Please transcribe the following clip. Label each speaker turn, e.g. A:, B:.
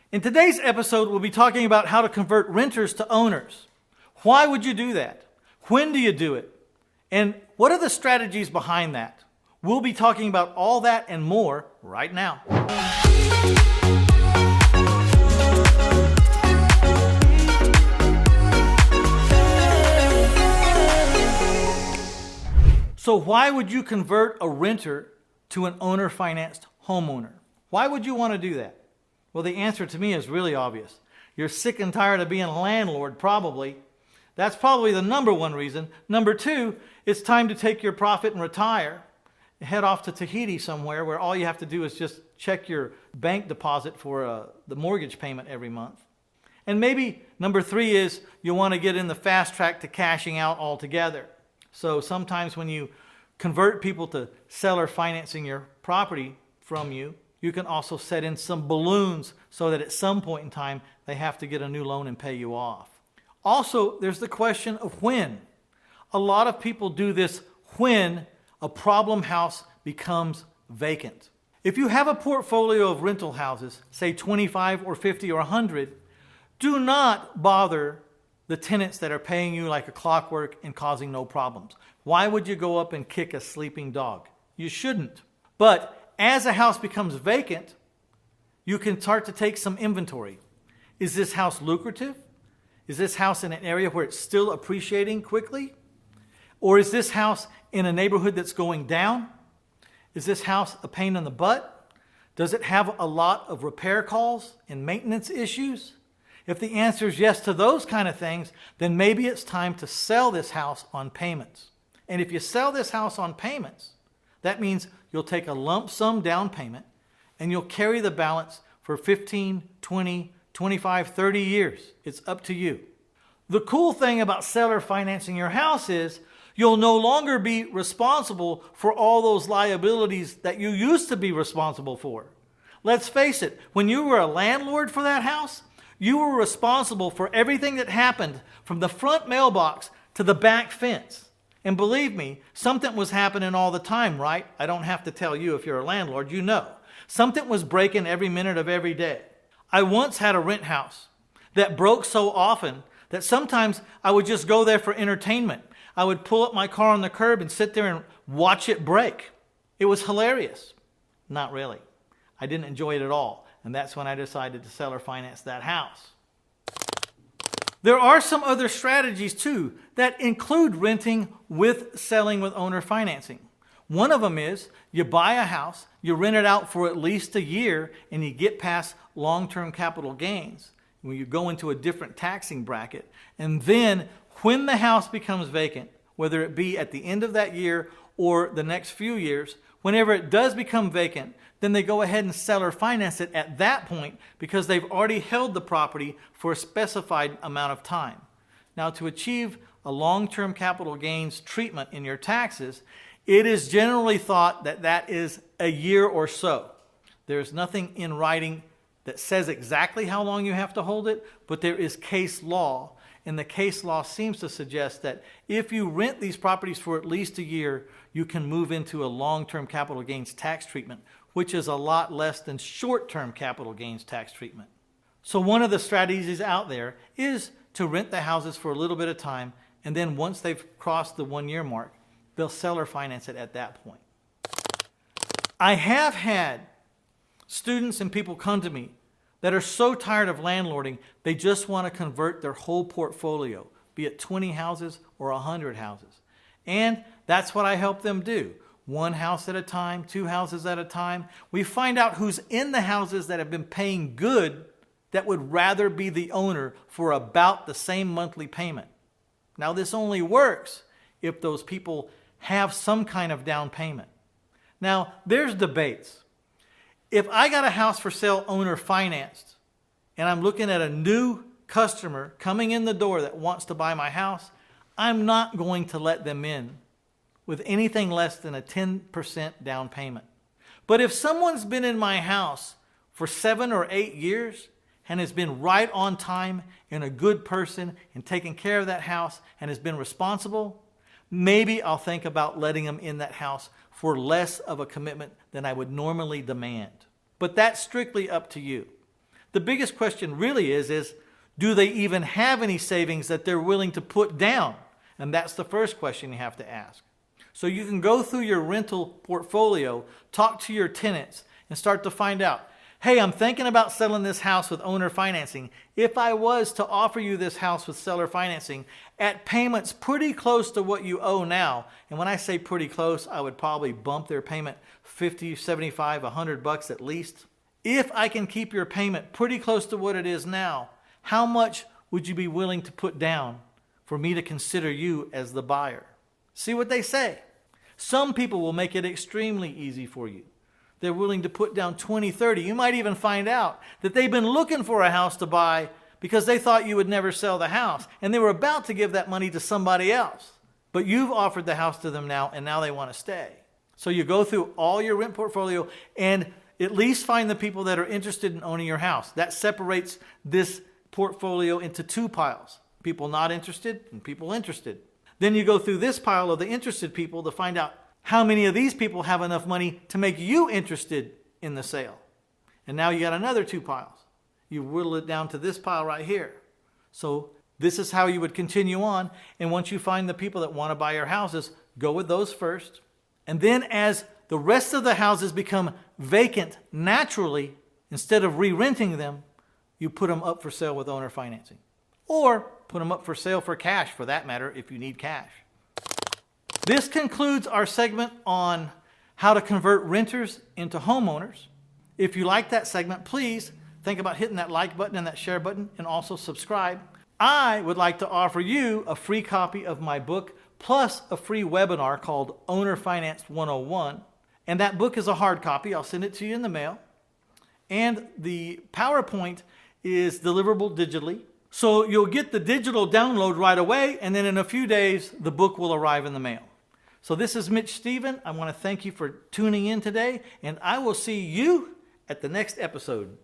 A: In today's episode, we'll be talking about how to convert renters to owners. Why would you do that? When do you do it? And what are the strategies behind that? We'll be talking about all that and more right now. So why would you convert a renter to an owner-financed homeowner? Why would you want to do that? Well, the answer to me is really obvious. You're sick and tired of being a landlord, probably. That's probably the number one reason. Number two, it's time to take your profit and retire. Head off to Tahiti somewhere where all you have to do is just check your bank deposit for the mortgage payment every month. And maybe number three is you want to get in the fast track to cashing out altogether. So sometimes when you convert people to seller financing your property from you, you can also set in some balloons so that at some point in time they have to get a new loan and pay you off. Also, there's the question of when. A lot of people do this when a problem house becomes vacant. If you have a portfolio of rental houses, say 25 or 50 or 100, do not bother the tenants that are paying you like a clockwork and causing no problems. Why would you go up and kick a sleeping dog? You shouldn't. But as a house becomes vacant, you can start to take some inventory. Is this house lucrative? Is this house in an area where it's still appreciating quickly? Or is this house in a neighborhood that's going down? Is this house a pain in the butt? Does it have a lot of repair calls and maintenance issues? If the answer is yes to those kind of things, then maybe it's time to sell this house on payments. And if you sell this house on payments, that means you'll take a lump sum down payment and you'll carry the balance for 15, 20, 25, 30 years. It's up to you. The cool thing about seller financing your house is you'll no longer be responsible for all those liabilities that you used to be responsible for. Let's face it, when you were a landlord for that house, you were responsible for everything that happened from the front mailbox to the back fence. And believe me, something was happening all the time, right? I don't have to tell you if you're a landlord, you know. Something was breaking every minute of every day. I once had a rent house that broke so often that sometimes I would just go there for entertainment. I would pull up my car on the curb and sit there and watch it break. It was hilarious. Not really. I didn't enjoy it at all. And that's when I decided to seller finance that house. There are some other strategies too that include renting with selling with owner financing. One of them is you buy a house, you rent it out for at least a year, and you get past long-term capital gains when you go into a different taxing bracket. And then when the house becomes vacant, whether it be at the end of that year or the next few years, whenever it does become vacant, then they go ahead and seller finance it at that point because they've already held the property for a specified amount of time. Now, to achieve a long-term capital gains treatment in your taxes, it is generally thought that that is a year or so. There's nothing in writing that says exactly how long you have to hold it, but there is case law. And the case law seems to suggest that if you rent these properties for at least a year, you can move into a long-term capital gains tax treatment, which is a lot less than short-term capital gains tax treatment. So one of the strategies out there is to rent the houses for a little bit of time, and then once they've crossed the 1-year mark, they'll seller finance it at that point. I have had students and people come to me that are so tired of landlording, they just want to convert their whole portfolio, be it 20 houses or 100 houses. And that's what I help them do. 1 house at a time, 2 houses at a time. We find out who's in the houses that have been paying good that would rather be the owner for about the same monthly payment. Now, this only works if those people have some kind of down payment. Now, there's debates. If I got a house for sale owner financed and I'm looking at a new customer coming in the door that wants to buy my house, I'm not going to let them in with anything less than a 10% down payment. But if someone's been in my house for 7 or 8 years and has been right on time and a good person and taking care of that house and has been responsible, maybe I'll think about letting them in that house for less of a commitment than I would normally demand. But that's strictly up to you. The biggest question really is do they even have any savings that they're willing to put down? And that's the first question you have to ask. So you can go through your rental portfolio, talk to your tenants, and start to find out, hey, I'm thinking about selling this house with owner financing. If I was to offer you this house with seller financing at payments pretty close to what you owe now, and when I say pretty close, I would probably bump their payment $50, $75, $100 at least. If I can keep your payment pretty close to what it is now, how much would you be willing to put down for me to consider you as the buyer? See what they say. Some people will make it extremely easy for you. They're willing to put down 20, 30. You might even find out that they've been looking for a house to buy because they thought you would never sell the house, and they were about to give that money to somebody else. But you've offered the house to them now, and now they want to stay. So you go through all your rent portfolio and at least find the people that are interested in owning your house. That separates this portfolio into two piles. People not interested and people interested. Then you go through this pile of the interested people to find out how many of these people have enough money to make you interested in the sale. And now you got another two piles. You whittle it down to this pile right here. So this is how you would continue on. And once you find the people that want to buy your houses, go with those first. And then as the rest of the houses become vacant naturally, instead of re-renting them, you put them up for sale with owner financing. Or put them up for sale for cash, for that matter, if you need cash. This concludes our segment on how to convert renters into homeowners. If you like that segment, please think about hitting that like button and that share button, and also subscribe. I would like to offer you a free copy of my book, plus a free webinar called Owner Finance 101. And that book is a hard copy. I'll send it to you in the mail. And the PowerPoint is deliverable digitally. So you'll get the digital download right away, and then in a few days, the book will arrive in the mail. So this is Mitch Stephen. I want to thank you for tuning in today, and I will see you at the next episode.